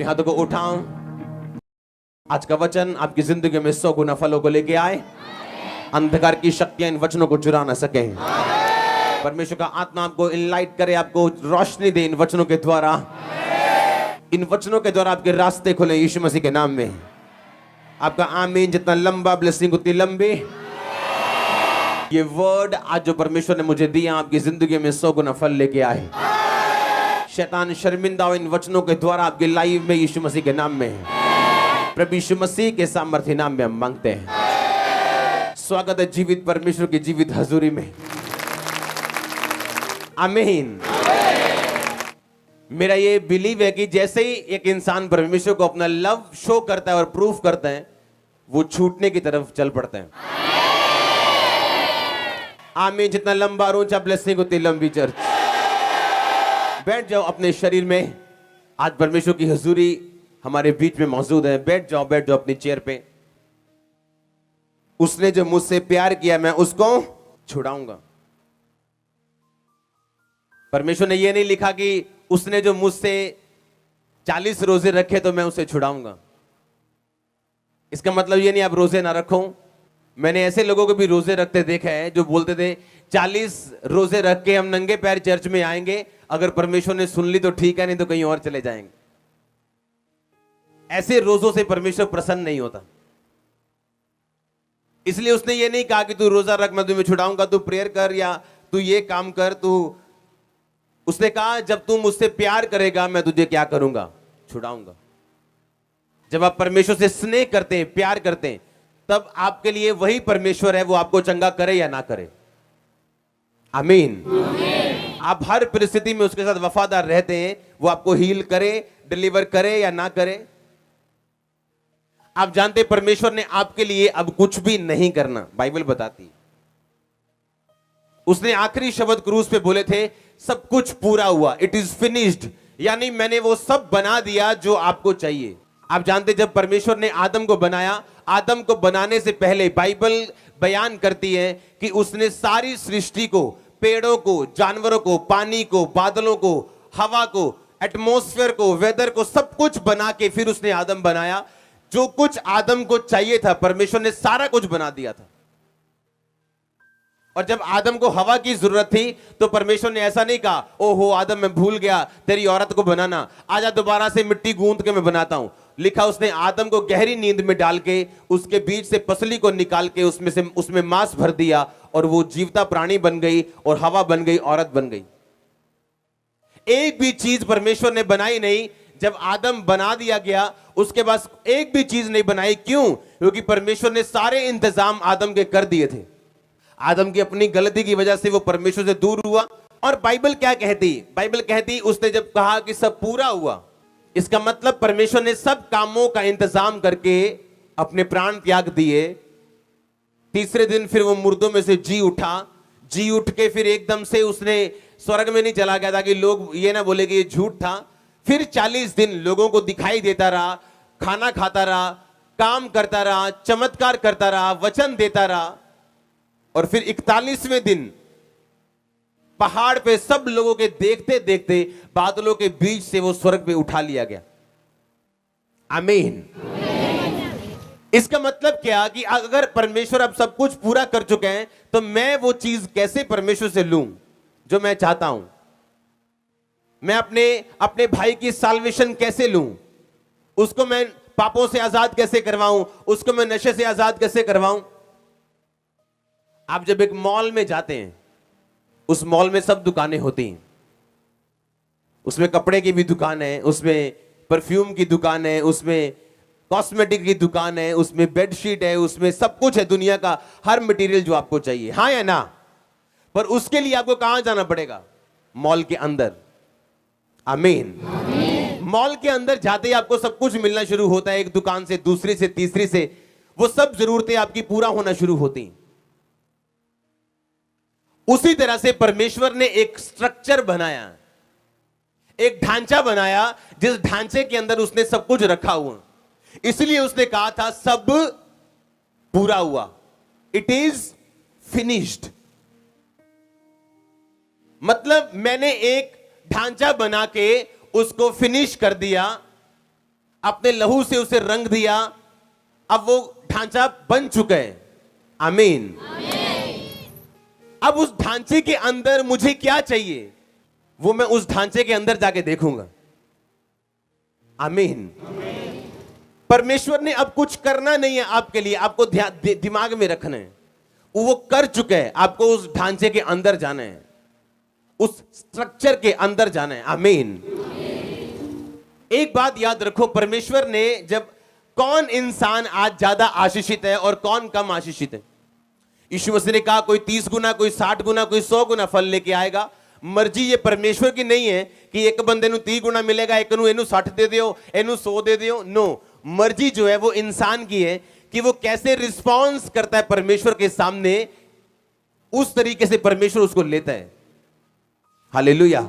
हाथों को उठाओ। आज का वचन आपकी जिंदगी में 100 गुना फलों को लेके आए। अंधकार की शक्तियां इन वचनों को चुरा ना सके। परमेश्वर का आत्मा आपको इनलाइट करे, आपको रोशनी दे इन वचनों के द्वारा। इन वचनों के द्वारा आपके रास्ते खुले यीशु मसीह के नाम में। आपका आमीन जितना लंबा ब्लेसिंग उतनी लंबी। ये वर्ड आज जो परमेश्वर ने मुझे दिया आपकी जिंदगी में 100 गुना फल लेके आए। शैतान शर्मिंदा हो इन वचनों के द्वारा आपकी लाइफ में यीशु मसीह के नाम में। प्रभु यीशु मसीह के सामर्थ्य नाम में हम मांगते हैं। स्वागत है जीवित परमेश्वर की जीवित हजूरी में। आमीन। मेरा ये बिलीव है कि जैसे ही एक इंसान परमेश्वर को अपना लव शो करता है और प्रूफ करता है, वो छूटने की तरफ चल पड़ता है। आमीन। जितना लंबा और ऊंचा ब्लेसिंग उतनी लंबी चर्च। बैठ जाओ अपने शरीर में। आज परमेश्वर की हजूरी हमारे बीच में मौजूद है। बैठ जाओ अपनी चेयर पे। उसने जो मुझसे प्यार किया मैं उसको छुड़ाऊंगा। परमेश्वर ने यह नहीं लिखा कि उसने जो मुझसे 40 रोजे रखे तो मैं उसे छुड़ाऊंगा। इसका मतलब यह नहीं आप रोजे ना रखो। मैंने ऐसे लोगों को भी रोजे रखते देखा है जो बोलते थे 40 रोजे रख के हम नंगे पैर चर्च में आएंगे, अगर परमेश्वर ने सुन ली तो ठीक है, नहीं तो कहीं और चले जाएंगे। ऐसे रोजों से परमेश्वर प्रसन्न नहीं होता। इसलिए उसने ये नहीं कहा कि तू रोजा रख मैं तुम्हें छुड़ाऊंगा, तू प्रेयर कर या तू ये काम कर। उसने कहा जब तू मुझसे प्यार करेगा मैं तुझे क्या करूंगा, छुड़ाऊंगा। जब आप परमेश्वर से स्नेह करते हैं, प्यार करते हैं, तब आपके लिए वही परमेश्वर है, वो आपको चंगा करे या ना करे। आमीन। आप हर परिस्थिति में उसके साथ वफादार रहते हैं, वो आपको हील करे, डिलीवर करे या ना करे। आप जानते परमेश्वर ने आपके लिए अब कुछ भी नहीं करना, बाइबल बताती। उसने आखिरी शब्द क्रूस पे बोले थे, सब कुछ पूरा हुआ, इट इज फिनिश्ड। यानी मैंने वो सब बना दिया जो आपको चाहिए। आप जानते जब परमेश्वर ने आदम को बनाया, आदम को बनाने से पहले बाइबल बयान करती है कि उसने सारी सृष्टि को, पेड़ों को, जानवरों को, पानी को, बादलों को, हवा को, एटमॉस्फेयर को, वेदर को, सब कुछ बना के फिर उसने आदम बनाया। जो कुछ आदम को चाहिए था परमेश्वर ने सारा कुछ बना दिया था। और जब आदम को हवा की जरूरत थी तो परमेश्वर ने ऐसा नहीं कहा, ओहो आदम मैं भूल गया तेरी औरत को बनाना, आजा दोबारा से मिट्टी गूंथ के मैं बनाता हूं। लिखा उसने आदम को गहरी नींद में डाल के उसके बीच से पसली को निकाल के उसमें मांस भर दिया और वो जीवता प्राणी बन गई और हवा बन गई, औरत बन गई। एक भी चीज परमेश्वर ने बनाई नहीं। जब आदम बना दिया गया उसके बाद एक भी चीज नहीं बनाई। क्यों? क्योंकि परमेश्वर ने सारे इंतजाम आदम के कर दिए थे। आदम की अपनी गलती की वजह से वो परमेश्वर से दूर हुआ। और बाइबल क्या कहती? बाइबल कहती उसने जब कहा कि सब पूरा हुआ, इसका मतलब परमेश्वर ने सब कामों का इंतजाम करके अपने प्राण त्याग दिए। तीसरे दिन फिर वो मुर्दों में से जी उठा। जी उठ के फिर एकदम से उसने स्वर्ग में नहीं चला गया ताकि लोग ये ना बोले कि ये झूठ था। फिर 40 दिन लोगों को दिखाई देता रहा, खाना खाता रहा, काम करता रहा, चमत्कार करता रहा, वचन देता रहा। और फिर 41वें दिन पहाड़ पे सब लोगों के देखते देखते बादलों के बीच से वो स्वर्ग पे उठा लिया गया। आमीन। इसका मतलब क्या कि अगर परमेश्वर अब सब कुछ पूरा कर चुके हैं तो मैं वो चीज कैसे परमेश्वर से लूं जो मैं चाहता हूं? मैं अपने भाई की साल्वेशन कैसे लूं? उसको मैं पापों से आजाद कैसे करवाऊं? उसको मैं नशे से आजाद कैसे करवाऊं? आप जब एक मॉल में जाते हैं, उस मॉल में सब दुकानें होती हैं। उसमें कपड़े की भी दुकान है, उसमें परफ्यूम की दुकान है, उसमें कॉस्मेटिक की दुकान है, उसमें बेडशीट है, उसमें सब कुछ है, दुनिया का हर मटेरियल जो आपको चाहिए। हाँ या ना? पर उसके लिए आपको कहां जाना पड़ेगा? मॉल के अंदर। आमीन। मॉल के अंदर जाते ही आपको सब कुछ मिलना शुरू होता है, एक दुकान से दूसरी से तीसरी से। वो सब जरूरतें आपकी पूरा होना शुरू होती हैं। उसी तरह से परमेश्वर ने एक स्ट्रक्चर बनाया, एक ढांचा बनाया, जिस ढांचे के अंदर उसने सब कुछ रखा हुआ। इसलिए उसने कहा था सब पूरा हुआ, इट इज फिनिश्ड। मतलब मैंने एक ढांचा बना के उसको फिनिश कर दिया। अपने लहू से उसे रंग दिया, अब वो ढांचा बन चुका है। आमीन। अब उस ढांचे के अंदर मुझे क्या चाहिए वो मैं उस ढांचे के अंदर जाके देखूंगा। आमीन। परमेश्वर ने अब कुछ करना नहीं है आपके लिए, आपको दिमाग में रखना है, वो कर चुके हैं। आपको उस ढांचे के अंदर जाना है, उस स्ट्रक्चर के अंदर जाना है। आमीन। एक बात याद रखो, परमेश्वर ने जब कौन इंसान आज ज्यादा आशीषित है और कौन कम आशीषित है, यीशु मसीह ने कहा कोई 30 गुना, कोई 60 गुना, कोई 100 गुना फल लेके आएगा। मर्जी ये परमेश्वर की नहीं है कि एक बंदे नु 30 गुना मिलेगा, एक नु एनु 60 दे दियो, एनु 100 दे दियो। नो, मर्जी जो है वो इंसान की है कि वो कैसे रिस्पॉन्स करता है परमेश्वर के सामने, उस तरीके से परमेश्वर उसको लेता है। हालेलुया।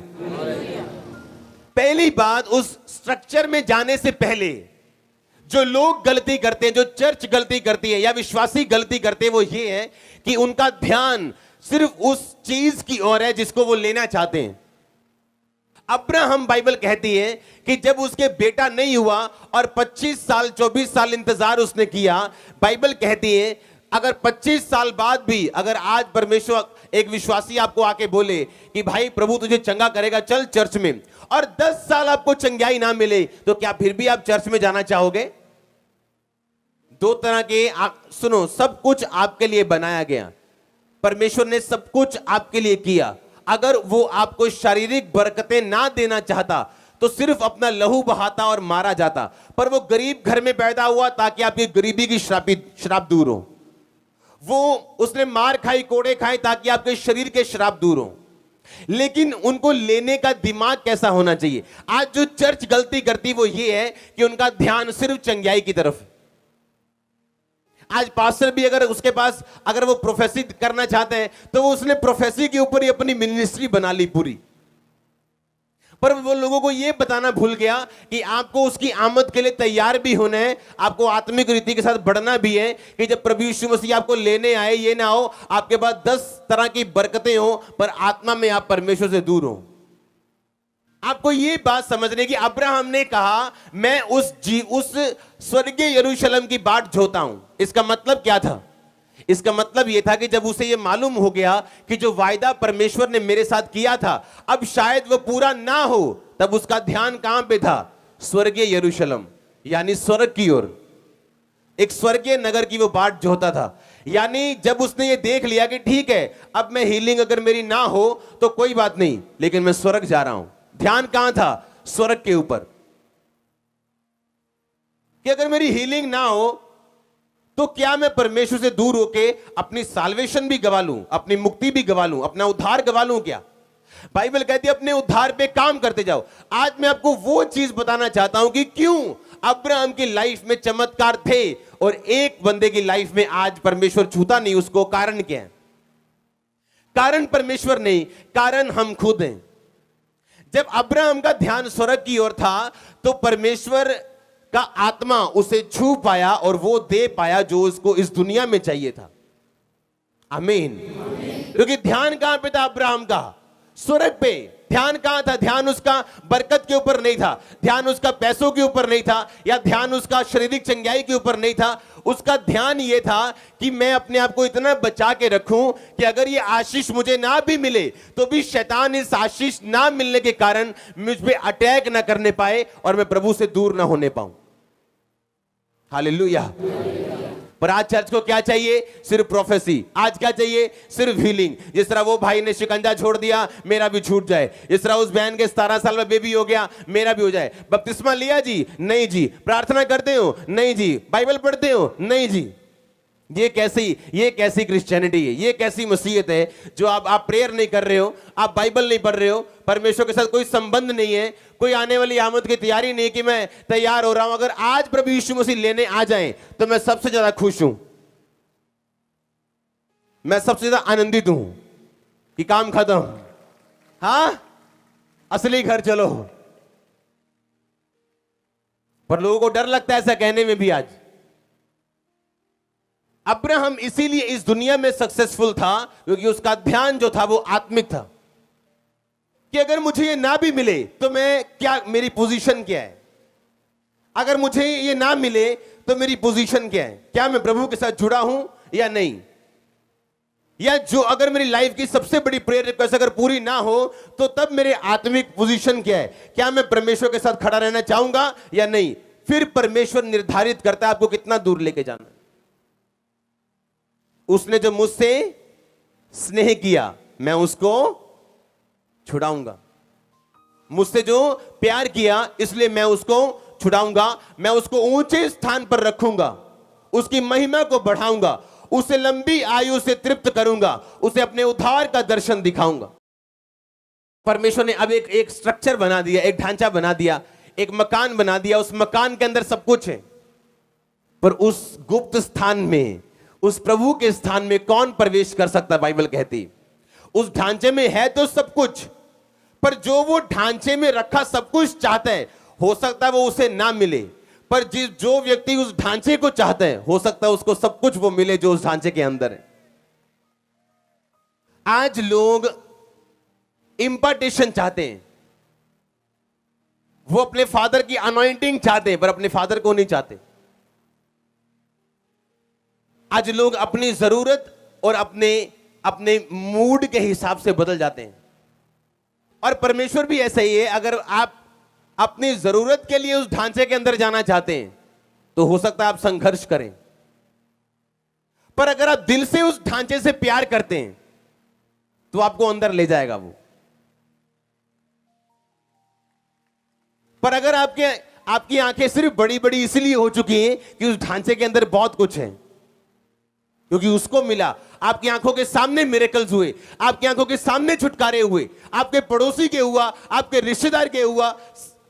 पहली बात, उस स्ट्रक्चर में जाने से पहले जो लोग गलती करते हैं, जो चर्च गलती करती है या विश्वासी गलती करते हैं, वो ये है कि उनका ध्यान सिर्फ उस चीज की ओर है जिसको वो लेना चाहते हैं। अब्राहम, बाइबल कहती है कि जब उसके बेटा नहीं हुआ और 25 साल 24 साल इंतजार उसने किया, बाइबल कहती है अगर 25 साल बाद भी अगर आज परमेश्वर, एक विश्वासी आपको आके बोले कि भाई प्रभु तुझे चंगा करेगा, चल चर्च में, और 10 साल आपको चंगाई ना मिले, तो क्या फिर भी आप चर्च में जाना चाहोगे? दो तरह के सुनो, सब कुछ आपके लिए बनाया गया, परमेश्वर ने सब कुछ आपके लिए किया। अगर वो आपको शारीरिक बरकतें ना देना चाहता तो सिर्फ अपना लहू बहाता और मारा जाता, पर वो गरीब घर में पैदा हुआ ताकि आपकी गरीबी की श्राप दूर हो। वो उसने मार खाई, कोड़े खाए ताकि आपके शरीर के श्राप दूर हो। लेकिन उनको लेने का दिमाग कैसा होना चाहिए? आज जो चर्च गलती करती वो ये है कि उनका ध्यान सिर्फ चंगाई की तरफ है। आज पास्टर भी अगर उसके पास अगर वो प्रोफेसी करना चाहते हैं तो वो उसने प्रोफेसी के ऊपर ही अपनी मिनिस्ट्री बना ली पूरी, पर वो लोगों को ये बताना भूल गया कि आपको उसकी आमद के लिए तैयार भी होना है, आपको आत्मिक रीति के साथ बढ़ना भी है कि जब प्रभु यीशु मसीह आपको लेने आए, ये ना हो आपके पास 10 तरह की बरकतें हो पर आत्मा में आप परमेश्वर से दूर हो। आपको ये बात समझने की, अब्राहम ने कहा मैं उस स्वर्गीय यरूशलेम की बाट जोता हूं। इसका मतलब क्या था? इसका मतलब यह था कि जब उसे यह मालूम हो गया कि जो वायदा परमेश्वर ने मेरे साथ किया था अब शायद वो पूरा ना हो, तब उसका ध्यान कहां पे था? स्वर्गीय यरूशलेम, यानी स्वर्ग की ओर, एक स्वर्गीय नगर की वो बाट जोता था। यानी जब उसने ये देख लिया कि ठीक है अब मैं हीलिंग अगर मेरी ना हो तो कोई बात नहीं, लेकिन मैं स्वर्ग जा रहा हूं। ध्यान कहां था? स्वर्ग के ऊपर, कि अगर मेरी हीलिंग ना हो तो क्या मैं परमेश्वर से दूर होके अपनी साल्वेशन भी गवा लूं, अपनी मुक्ति भी गवा लूं, अपना उद्धार गवा लूं क्या? बाइबल कहती है अपने उद्धार पे काम करते जाओ। आज मैं आपको वो चीज बताना चाहता हूं कि क्यों अब्राहम की लाइफ में चमत्कार थे और एक बंदे की लाइफ में आज परमेश्वर छूता नहीं उसको। कारण क्या है? कारण परमेश्वर नहीं, कारण हम खुद हैं। जब अब्राहम का ध्यान स्वर्ग की ओर था तो परमेश्वर का आत्मा उसे छू पाया और वो दे पाया जो उसको इस दुनिया में चाहिए था। आमीन। क्योंकि ध्यान कहां पे था अब्राहम का? स्वर्ग पे। ध्यान कहां था? ध्यान उसका बरकत के ऊपर नहीं था, ध्यान उसका पैसों के ऊपर नहीं था, या ध्यान उसका शारीरिक चंगाई के ऊपर नहीं था। उसका ध्यान यह था कि मैं अपने आप को इतना बचा के रखूं कि अगर ये आशीष मुझे ना भी मिले तो भी शैतान इस आशीष ना मिलने के कारण मुझ पे अटैक ना करने पाए और मैं प्रभु से दूर ना होने पाऊं। हालेलुया। पर आज चर्च को क्या चाहिए? सिर्फ प्रोफेसी। आज क्या चाहिए? सिर्फ हीलिंग। जिस तरह वो भाई ने शिकंजा छोड़ दिया, मेरा भी छूट जाए। जिस तरह उस बहन के 17 साल में बेबी हो गया, मेरा भी हो जाए। बपतिस्मा लिया जी? नहीं जी। प्रार्थना करते हो? नहीं जी। बाइबल पढ़ते हो? नहीं जी। ये कैसी क्रिश्चियनिटी है? ये कैसी मसीहत है जो आप प्रेयर नहीं कर रहे हो, आप बाइबल नहीं पढ़ रहे हो, परमेश्वर के साथ कोई संबंध नहीं है, कोई आने वाली आमद की तैयारी नहीं कि मैं तैयार हो रहा हूं। अगर आज प्रभु यीशु मसीह लेने आ जाएं तो मैं सबसे ज्यादा खुश हूं, मैं सबसे ज्यादा आनंदित हूं कि काम खत्म, हां असली घर चलो। पर लोगों को डर लगता है ऐसा कहने में भी। आज अब्राहम इसीलिए इस दुनिया में सक्सेसफुल था क्योंकि उसका ध्यान जो था वो आत्मिक था कि अगर मुझे ये ना भी मिले तो मैं क्या, मेरी पोजीशन क्या है। अगर मुझे ये ना मिले तो मेरी पोजीशन क्या है, क्या मैं प्रभु के साथ जुड़ा हूं या नहीं, या जो अगर मेरी लाइफ की सबसे बड़ी प्रेयर रिक्वेस्ट अगर पूरी ना हो तो तब मेरे आत्मिक पोजीशन क्या है, क्या मैं परमेश्वर के साथ खड़ा रहना चाहूंगा या नहीं। फिर परमेश्वर निर्धारित करता है आपको कितना दूर लेके जाना है। उसने जो मुझसे स्नेह किया मैं उसको छुड़ाऊंगा, मुझसे जो प्यार किया इसलिए मैं उसको छुड़ाऊंगा, मैं उसको ऊंचे स्थान पर रखूंगा, उसकी महिमा को बढ़ाऊंगा, उसे लंबी आयु से तृप्त करूंगा, उसे अपने उद्धार का दर्शन दिखाऊंगा। परमेश्वर ने अब एक स्ट्रक्चर बना दिया, एक ढांचा बना दिया, एक मकान बना दिया। उस मकान के अंदर सब कुछ है, पर उस गुप्त स्थान में, उस प्रभु के स्थान में कौन प्रवेश कर सकता है? बाइबल कहती उस ढांचे में है तो सब कुछ, पर जो वो ढांचे में रखा सब कुछ चाहता है, हो सकता है वो उसे ना मिले, पर जो व्यक्ति उस ढांचे को चाहता है हो सकता है उसको सब कुछ वो मिले जो उस ढांचे के अंदर है। आज लोग इंपार्टेशन चाहते हैं, वो अपने फादर की अनॉइंटिंग चाहते हैं पर अपने फादर को नहीं चाहते। आज लोग अपनी जरूरत और अपने मूड के हिसाब से बदल जाते हैं, और परमेश्वर भी ऐसा ही है। अगर आप अपनी जरूरत के लिए उस ढांचे के अंदर जाना चाहते हैं तो हो सकता है आप संघर्ष करें, पर अगर आप दिल से उस ढांचे से प्यार करते हैं तो आपको अंदर ले जाएगा वो। पर अगर आपकी आंखें सिर्फ बड़ी बड़ी इसलिए हो चुकी हैं कि उस ढांचे के अंदर बहुत कुछ है, क्योंकि उसको मिला, आपकी आंखों के सामने मिरेकल्स हुए, आपकी आंखों के सामने छुटकारे हुए, आपके पड़ोसी के हुआ, आपके रिश्तेदार के हुआ,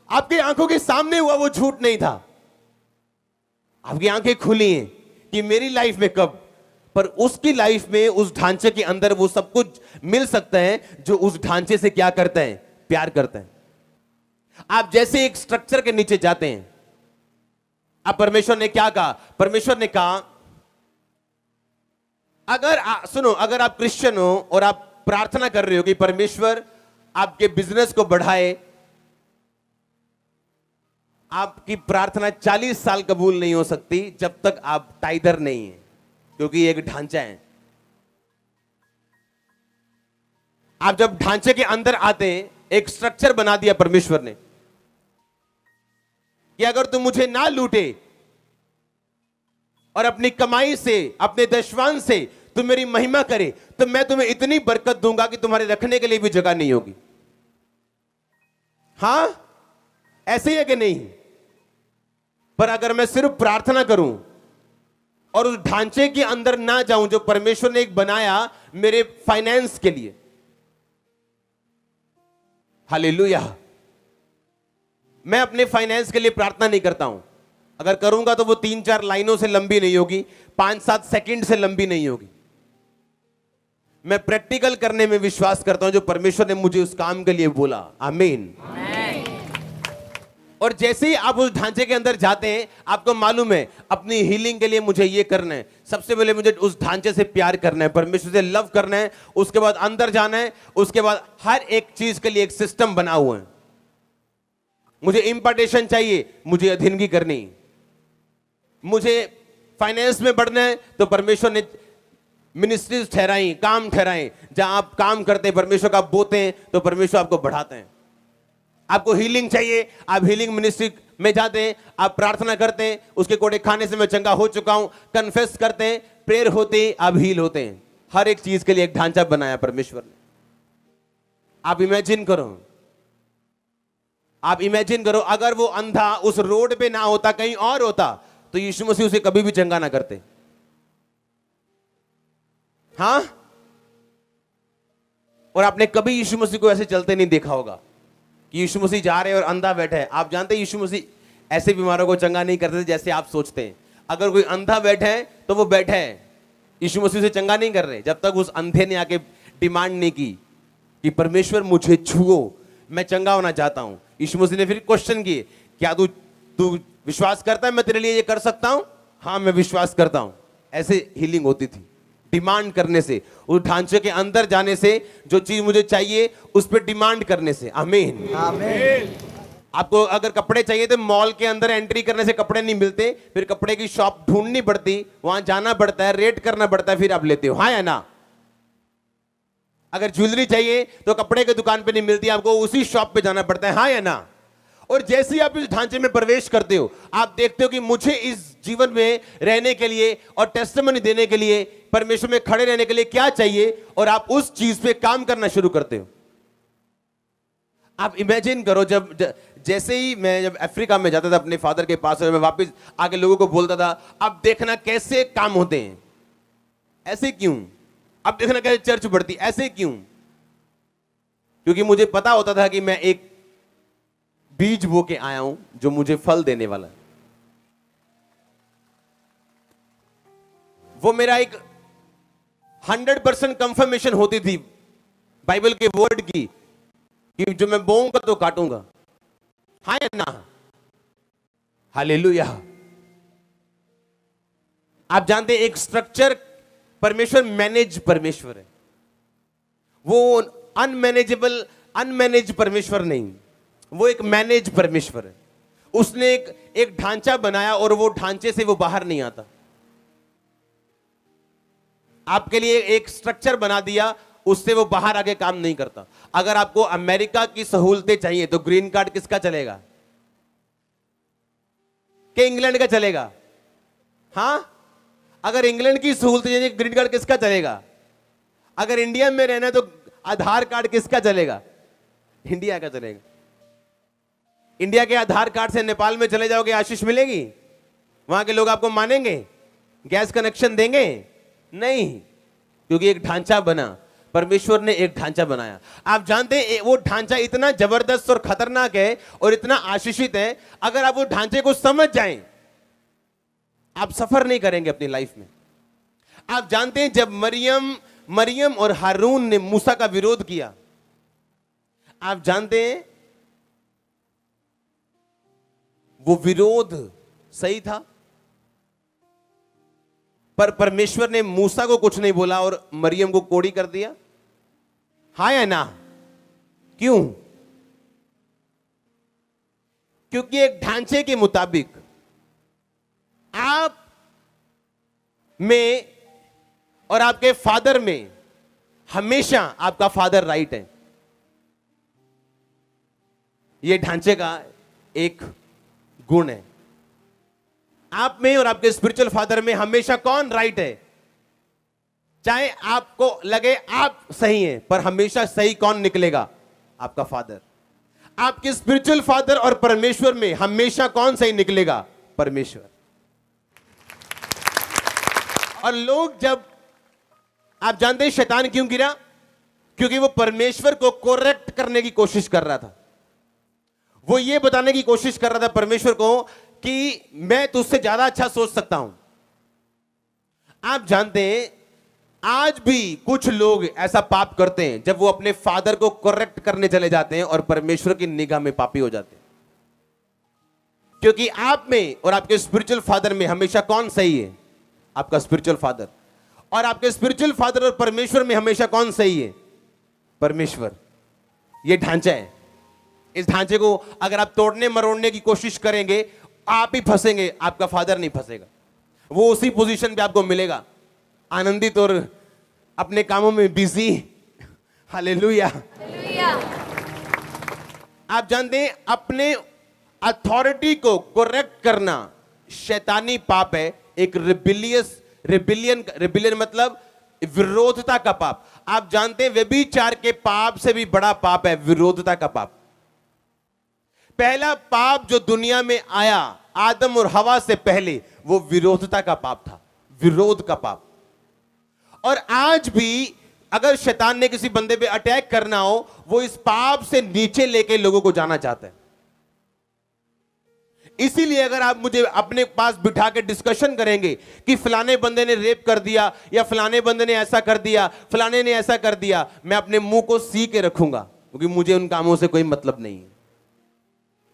आपकी आंखों के सामने हुआ, वो झूठ नहीं था। आपकी आंखें खुली हैं कि मेरी लाइफ में कब, पर उसकी लाइफ में उस ढांचे के अंदर वो सब कुछ मिल सकता है जो उस ढांचे से क्या करता है? प्यार करता है। आप जैसे एक स्ट्रक्चर के नीचे जाते हैं, अब परमेश्वर ने क्या कहा? परमेश्वर ने कहा सुनो, अगर आप क्रिश्चियन हो और आप प्रार्थना कर रहे हो कि परमेश्वर आपके बिजनेस को बढ़ाए, आपकी प्रार्थना 40 साल कबूल नहीं हो सकती जब तक आप टाइदर नहीं है, क्योंकि एक ढांचा है। आप जब ढांचे के अंदर आते हैं, एक स्ट्रक्चर बना दिया परमेश्वर ने कि अगर तुम मुझे ना लूटे और अपनी कमाई से, अपने दशवान से तुम मेरी महिमा करे, तो मैं तुम्हें इतनी बरकत दूंगा कि तुम्हारे रखने के लिए भी जगह नहीं होगी। हां, ऐसे ही है कि नहीं? पर अगर मैं सिर्फ प्रार्थना करूं और उस ढांचे के अंदर ना जाऊं जो परमेश्वर ने एक बनाया मेरे फाइनेंस के लिए, हालेलुया, मैं अपने फाइनेंस के लिए प्रार्थना नहीं करता हूं। अगर करूंगा तो वो 3-4 लाइनों से लंबी नहीं होगी, 5-7 सेकंड से लंबी नहीं होगी। मैं प्रैक्टिकल करने में विश्वास करता हूं जो परमेश्वर ने मुझे उस काम के लिए बोला। आमीन। और जैसे ही आप उस ढांचे के अंदर जाते हैं, आपको मालूम है अपनी हीलिंग के लिए मुझे ये करना है, सबसे पहले मुझे उस ढांचे से प्यार करना है, परमेश्वर से लव करना है, उसके बाद अंदर जाना है, उसके बाद हर एक चीज के लिए एक सिस्टम बना हुआ है। मुझे इंपार्टेशन चाहिए, मुझे अधीनगी करनी, मुझे फाइनेंस में बढ़ना है तो परमेश्वर ने मिनिस्ट्रीज ठहराई, काम ठहराए, जहां आप काम करते हैं परमेश्वर का बोते हैं तो परमेश्वर आपको बढ़ाते हैं। आपको हीलिंग चाहिए, आप हीलिंग मिनिस्ट्री में जाते हैं, आप प्रार्थना करते हैं, उसके कोड़े खाने से मैं चंगा हो चुका हूं, कन्फेस करते हैं, प्रेयर होते हैं, आप हील होते हैं। हर एक चीज के लिए एक ढांचा बनाया परमेश्वर ने। आप इमेजिन करो अगर वो अंधा उस रोड पे ना होता, कहीं और होता, तो यीशु मसीह उसे कभी भी चंगा ना करते। हां, और आपने कभी यीशु मसीह को ऐसे चलते नहीं देखा होगा कि यीशु मसीह जा रहे हैं और अंधा बैठा है। आप जानते हैं यीशु मसीह ऐसे बीमारों को चंगा नहीं करते जैसे आप सोचते हैं। अगर कोई अंधा बैठा है तो वो बैठा है, यीशु मसीह से चंगा नहीं कर रहे जब तक उस अंधे ने आके डिमांड नहीं की कि परमेश्वर मुझे छुओ, मैं चंगा होना चाहता हूं। यीशु मसीह ने फिर क्वेश्चन किए, क्या तू विश्वास करता है मैं तेरे लिए ये कर सकता हूं? हाँ, मैं विश्वास करता हूं। ऐसे हीलिंग होती थी, डिमांड करने से, उस ढांचे के अंदर जाने से, जो चीज मुझे चाहिए उस पर डिमांड करने से। आमीन, आमीन। आपको अगर कपड़े चाहिए तो मॉल के अंदर एंट्री करने से कपड़े नहीं मिलते, फिर कपड़े की शॉप ढूंढनी पड़ती, वहां जाना पड़ता है, रेट करना पड़ता है, फिर आप लेते हो, हाँ या ना? अगर ज्वेलरी चाहिए तो कपड़े की दुकान पे नहीं मिलती, आपको उसी शॉप पे जाना पड़ता है, हाँ या ना? और जैसे ही आप इस ढांचे में प्रवेश करते हो, आप देखते हो कि मुझे इस जीवन में रहने के लिए और टेस्टिमनी देने के लिए, परमेश्वर में खड़े रहने के लिए क्या चाहिए, और आप उस चीज पे काम करना शुरू करते हो। आप इमेजिन करो, जैसे ही मैं जब अफ्रीका में जाता था अपने फादर के पास, और मैं वापस आके लोगों को बोलता था, अब देखना कैसे काम होते हैं, ऐसे क्यों? अब देखना कैसे चर्च बढ़ती, ऐसे क्यों? क्योंकि मुझे पता होता था कि मैं एक बीज बो के आया हूं जो मुझे फल देने वाला है। वो मेरा एक 100% कंफर्मेशन होती थी बाइबल के वर्ड की, कि जो मैं बोऊंगा तो काटूंगा, हाँ या ना? हालेलुया। आप जानते हैं एक स्ट्रक्चर परमेश्वर परमेश्वर है, वो अनमैनेज परमेश्वर नहीं, वो एक मैनेज परमेश्वर है। उसने एक ढांचा बनाया और वो ढांचे से वो बाहर नहीं आता। आपके लिए एक स्ट्रक्चर बना दिया, उससे वो बाहर आके काम नहीं करता। अगर आपको अमेरिका की सहूलतें चाहिए तो ग्रीन कार्ड किसका चलेगा? कि इंग्लैंड का चलेगा? हां, अगर इंग्लैंड की सहूलतें चाहिए ग्रीन कार्ड किसका चलेगा? अगर इंडिया में रहना है तो आधार कार्ड किसका चलेगा? इंडिया का चलेगा। इंडिया के आधार कार्ड से नेपाल में चले जाओगे, आशीष मिलेगी? वहां के लोग आपको मानेंगे? गैस कनेक्शन देंगे? नहीं, क्योंकि एक ढांचा बना, परमेश्वर ने एक ढांचा बनाया। आप जानते हैं वो ढांचा इतना जबरदस्त और खतरनाक है और इतना आशीषित है, अगर आप वो ढांचे को समझ जाएं, आप सफर नहीं करेंगे अपनी लाइफ में। आप जानते हैं जब मरियम और हारून ने मूसा का विरोध किया, आप जानते हैं वो विरोध सही था, पर परमेश्वर ने मूसा को कुछ नहीं बोला और मरियम को कोड़ी कर दिया, हाँ या ना? क्यों? क्योंकि एक ढांचे के मुताबिक आप में और आपके फादर में हमेशा आपका फादर राइट है। यह ढांचे का एक गुण है। आप में और आपके स्पिरिचुअल फादर में हमेशा कौन राइट है? चाहे आपको लगे आप सही हैं, पर हमेशा सही कौन निकलेगा? आपका फादर। आपके स्पिरिचुअल फादर और परमेश्वर में हमेशा कौन सही निकलेगा? परमेश्वर। और लोग जब, आप जानते हैं शैतान क्यों गिरा? क्योंकि वो परमेश्वर को करेक्ट करने की कोशिश कर रहा था। वो ये बताने की कोशिश कर रहा था परमेश्वर को कि मैं तुझसे ज्यादा अच्छा सोच सकता हूं। आप जानते हैं आज भी कुछ लोग ऐसा पाप करते हैं, जब वो अपने फादर को करेक्ट करने चले जाते हैं और परमेश्वर की निगाह में पापी हो जाते हैं। क्योंकि आप में और आपके स्पिरिचुअल फादर में हमेशा कौन सही है? आपका स्पिरिचुअल फादर। और आपके स्पिरिचुअल फादर और परमेश्वर में हमेशा कौन सही है? परमेश्वर। यह ढांचा है। इस ढांचे को अगर आप तोड़ने मरोड़ने की कोशिश करेंगे, आप ही फंसेंगे, आपका फादर नहीं फंसेगा। वो उसी पोजीशन पे आपको मिलेगा, आनंदित और अपने कामों में बिजी। हालेलुया। आप जानते हैं अपने अथॉरिटी को करेक्ट करना शैतानी पाप है, एक रिबिलियन मतलब विरोधता का पाप। आप जानते हैं व्यभिचार के पाप से भी बड़ा पाप है विरोधता का पाप। पहला पाप जो दुनिया में आया आदम और हवा से पहले, वो विरोधता का पाप था, विरोध का पाप। और आज भी अगर शैतान ने किसी बंदे पे अटैक करना हो, वो इस पाप से नीचे लेके लोगों को जाना चाहता है। इसीलिए अगर आप मुझे अपने पास बिठा के डिस्कशन करेंगे कि फलाने बंदे ने रेप कर दिया या फलाने बंदे ने ऐसा कर दिया, फलाने ने ऐसा कर दिया, मैं अपने मुंह को सी के रखूंगा, क्योंकि मुझे उन कामों से कोई मतलब नहीं है।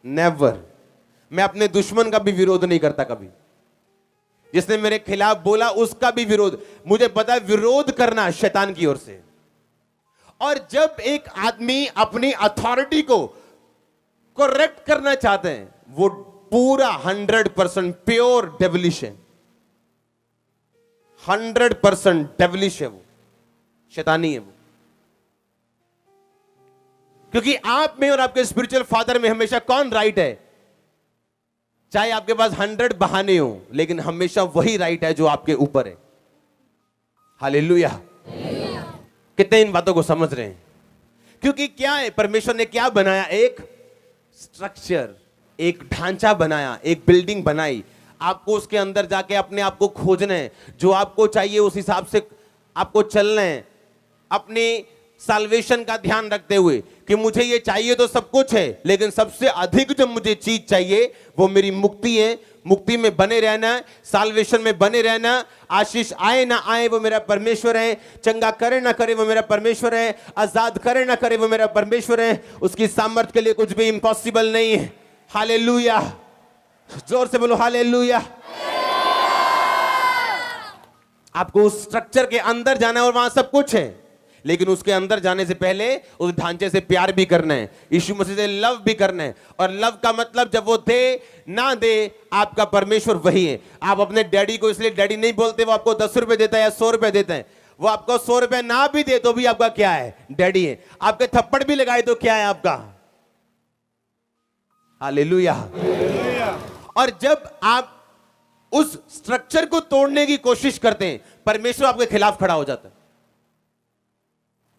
नेवर। मैं अपने दुश्मन का भी विरोध नहीं करता कभी। जिसने मेरे खिलाफ बोला उसका भी विरोध, मुझे पता है विरोध करना शैतान की ओर से। और जब एक आदमी अपनी अथॉरिटी को करेक्ट करना चाहते हैं, वो पूरा 100% प्योर डेविलिश है, 100% डेविलिश है, वो शैतानी है वो। क्योंकि आप में और आपके स्पिरिचुअल फादर में हमेशा कौन राइट है? चाहे आपके पास 100 बहाने हो, लेकिन हमेशा वही राइट है जो आपके ऊपर है। हालेलुया। कितने इन बातों को समझ रहे हैं? क्योंकि क्या है, परमेश्वर ने क्या बनाया? एक स्ट्रक्चर, एक ढांचा बनाया, एक बिल्डिंग बनाई। आपको उसके अंदर जाके अपने आप को खोजना है, जो आपको चाहिए उस हिसाब से आपको चलना है, अपनी साल्वेशन का ध्यान रखते हुए कि मुझे ये चाहिए तो सब कुछ है, लेकिन सबसे अधिक जो मुझे चीज चाहिए वो मेरी मुक्ति है। मुक्ति में बने रहना, साल्वेशन में बने रहना। आशीष आए ना आए वो मेरा परमेश्वर है, चंगा करे ना करे वो मेरा परमेश्वर है, आजाद करे ना करे वो मेरा परमेश्वर है। उसकी सामर्थ्य के लिए कुछ भी इम्पॉसिबल नहीं है। हालेलुया, जोर से बोलो हालेलुया। आपको उस स्ट्रक्चर के अंदर जाना है और वहां सब कुछ है, लेकिन उसके अंदर जाने से पहले उस ढांचे से प्यार भी करना है, यीशु मसीह से लव भी करना है। और लव का मतलब जब वो दे ना दे, आपका परमेश्वर वही है। आप अपने डैडी को इसलिए डैडी नहीं बोलते, वो आपको 10 रुपए देता है या 100 रुपए देता है। वो आपको 100 रुपए ना भी दे तो भी आपका क्या है? डैडी है। आपके थप्पड़ भी लगाए तो क्या है आपका? हालेलुया। और जब आप उस स्ट्रक्चर को तोड़ने की कोशिश करते हैं, परमेश्वर आपके खिलाफ खड़ा हो जाता है।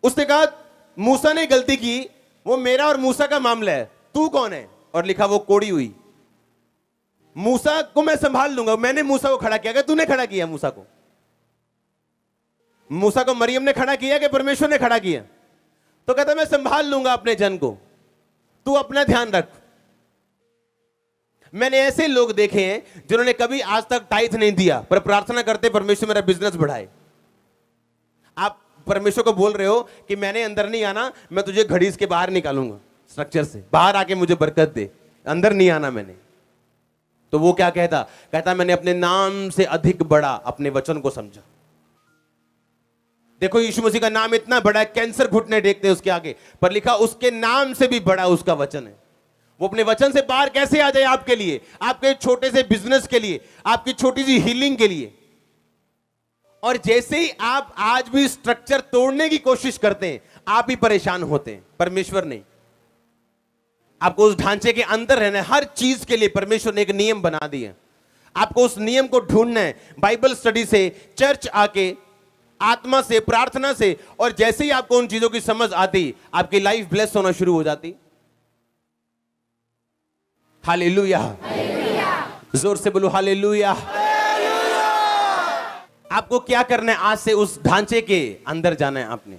उसने कहा मूसा ने गलती की, वो मेरा और मूसा का मामला है, तू कौन है? और लिखा वो कोड़ी हुई। मूसा को मैं संभाल लूंगा। मैंने मूसा को खड़ा किया कि तूने खड़ा किया? मूसा को मरियम ने खड़ा किया कि परमेश्वर ने खड़ा किया? तो कहता मैं संभाल लूंगा अपने जन को, तू अपना ध्यान रख। मैंने ऐसे लोग देखे हैं जिन्होंने कभी आज तक टाइथ नहीं दिया, पर प्रार्थना करते परमेश्वर मेरा बिजनेस बढ़ाए। आप परमेश्वर को बोल रहे हो कि मैंने अंदर नहीं आना, मैं तुझे घड़ीस के बाहर निकालूंगा, स्ट्रक्चर से बाहर आके मुझे बरकत दे, अंदर नहीं आना मैंने। तो वो क्या कहता मैंने अपने नाम से अधिक बड़ा अपने वचन को समझा। देखो यीशु मसीह का नाम इतना बड़ा है, कैंसर घुटने टेकते हैं उसके आगे, पर लिखा उसके नाम से भी बड़ा उसका वचन है। वो अपने वचन से बाहर कैसे आ जाए आपके लिए, आपके छोटे से बिजनेस के लिए, आपकी छोटी सी हीलिंग के लिए। और जैसे ही आप आज भी स्ट्रक्चर तोड़ने की कोशिश करते हैं, आप ही परेशान होते हैं, परमेश्वर नहीं। आपको उस ढांचे के अंदर रहना है। हर चीज के लिए परमेश्वर ने एक नियम बना दिया, आपको उस नियम को ढूंढना है, बाइबल स्टडी से, चर्च आके, आत्मा से, प्रार्थना से। और जैसे ही आपको उन चीजों की समझ आती, आपकी लाइफ ब्लेस होना शुरू हो जाती। हालेलुया, जोर से बोलो हालेलुया। आपको क्या करना है? आज से उस ढांचे के अंदर जाना है आपने,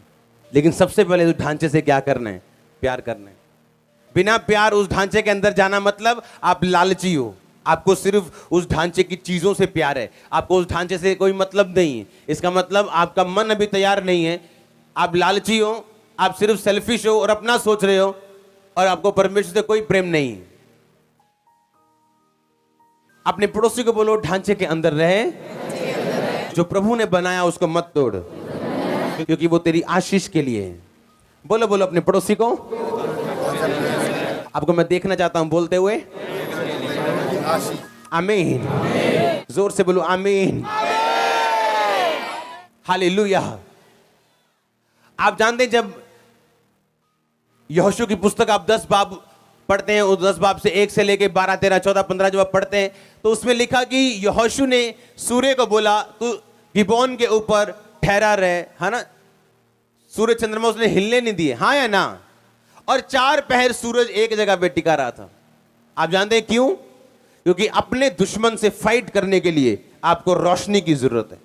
लेकिन सबसे पहले उस ढांचे से क्या करना है? प्यार करना है। बिना प्यार उस ढांचे के अंदर जाना मतलब आप लालची हो। आपको सिर्फ उस ढांचे की चीजों से प्यार है, आपको उस ढांचे से कोई मतलब नहीं है। इसका मतलब आपका मन अभी तैयार नहीं है, आप लालची हो, आप सिर्फ सेल्फिश हो और अपना सोच रहे हो, और आपको परमेश्वर से कोई प्रेम नहीं है। अपने पड़ोसी को बोलो ढांचे के अंदर रहे, जो प्रभु ने बनाया उसको मत तोड़, क्योंकि वो तेरी आशीष के लिए है। बोलो बोलो अपने पड़ोसी को, आपको मैं देखना चाहता हूं बोलते हुए आमीन। जोर से बोलो आमीन। हालेलुया। आप जानते हैं जब यहोशू की पुस्तक आप 10 बाब पढ़ते हैं, उस 10 बाब से 1 से लेके 12, 13, 14, 15 जब आप पढ़ते हैं, तो उसमें लिखा कि यहोशू ने सूर्य को बोला तू गिबोन के ऊपर ठहरा रहे, है ना। सूर्य चंद्रमा उसने हिलने नहीं दिए, हाँ या ना। और 4 पहर सूरज एक जगह पे टिका रहा था। आप जानते हैं क्यों? क्योंकि अपने दुश्मन से फाइट करने के लिए आपको रोशनी की जरूरत है।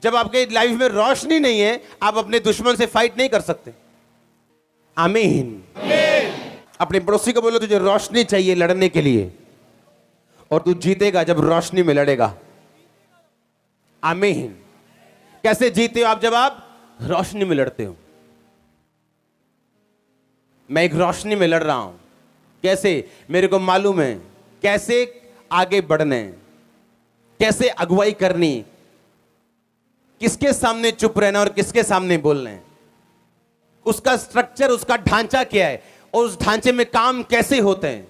जब आपके लाइफ में रोशनी नहीं है, आप अपने दुश्मन से फाइट नहीं कर सकते। आमीन। अपने पड़ोसी को बोलो तुझे रोशनी चाहिए लड़ने के लिए, और तू जीतेगा जब रोशनी में लड़ेगा। आमीन। कैसे जीते हो आप? जब आप रोशनी में लड़ते हो। मैं एक रोशनी में लड़ रहा हूं। कैसे? मेरे को मालूम है कैसे आगे बढ़ना है, कैसे अगुवाई करनी, किसके सामने चुप रहना और किसके सामने बोलना है। उसका स्ट्रक्चर, उसका ढांचा क्या है, और उस ढांचे में काम कैसे होते हैं।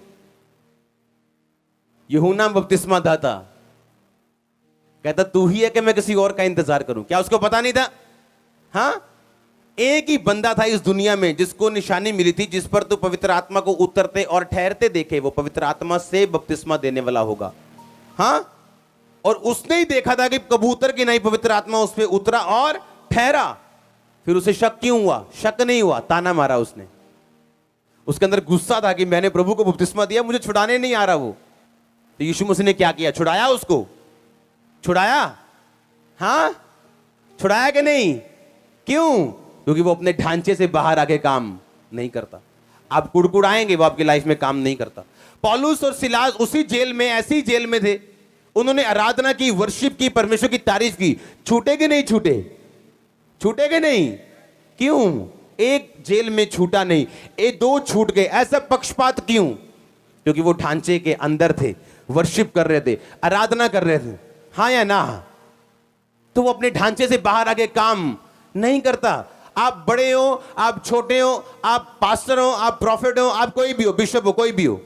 यूहन्ना बपतिस्मा दाता कहता तू ही है कि मैं किसी और का इंतजार करूं? क्या उसको पता नहीं था? हाँ, एक ही बंदा था इस दुनिया में जिसको निशानी मिली थी, जिस पर तू पवित्र आत्मा को उतरते और ठहरते देखे, वो पवित्र आत्मा से बपतिस्मा देने वाला होगा। हाँ, और उसने ही देखा था कि कबूतर की नहीं पवित्र आत्मा उस पर उतरा और ठहरा। फिर उसे शक क्यों हुआ? शक नहीं हुआ, ताना मारा उसने। उसके अंदर गुस्सा था कि मैंने प्रभु को बपतिस्मा दिया, मुझे छुड़ाने नहीं आ रहा वो। तो यीशु मसीह ने क्या किया? छुड़ाया उसको। छुड़ाया? हाँ, छुड़ाया कि नहीं? क्यों? क्योंकि वो अपने ढांचे से बाहर आके काम नहीं करता। आप कुड़कुड़ाएंगे, वो आपकी लाइफ में काम नहीं करता। पौलुस और सिलास उसी जेल में, ऐसी जेल में थे, उन्होंने आराधना की, वर्शिप की, परमेश्वर की तारीफ की। छूटे कि नहीं छूटे? छूटे कि नहीं? क्यों? एक जेल में छूटा नहीं, ये दो छूट गए। ऐसा पक्षपात क्यों? क्योंकि वो ढांचे के अंदर थे, वर्शिप कर रहे थे, आराधना कर रहे थे। हाँ या ना? तो वो अपने ढांचे से बाहर आके काम नहीं करता। आप बड़े हो, आप छोटे हो, आप पास्टर हो, आप प्रॉफिट हो, आप कोई भी हो, बिशप हो, कोई भी हो,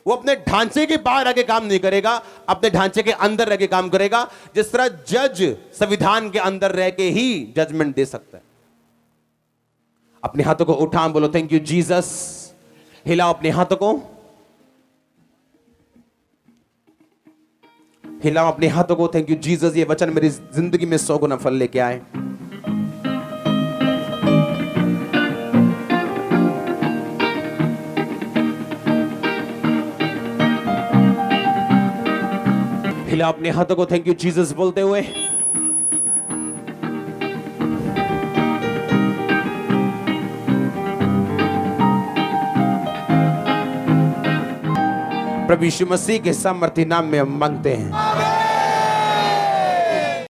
वो अपने ढांचे के बाहर आके काम नहीं करेगा, अपने ढांचे के अंदर रह के काम करेगा। जिस तरह जज संविधान के अंदर रह के ही जजमेंट दे सकता है। अपने हाथों को उठा, बोलो थैंक यू जीसस। हिलाओ अपने हाथों को, हिलाओ अपने हाथों को, थैंक यू जीसस। ये वचन मेरी जिंदगी में 100 गुना फल लेके आए। हिलाओ अपने हाथों को, थैंक यू जीसस बोलते हुए। प्रभु यीशु मसीह के सामर्थी नाम में हम मांगते हैं।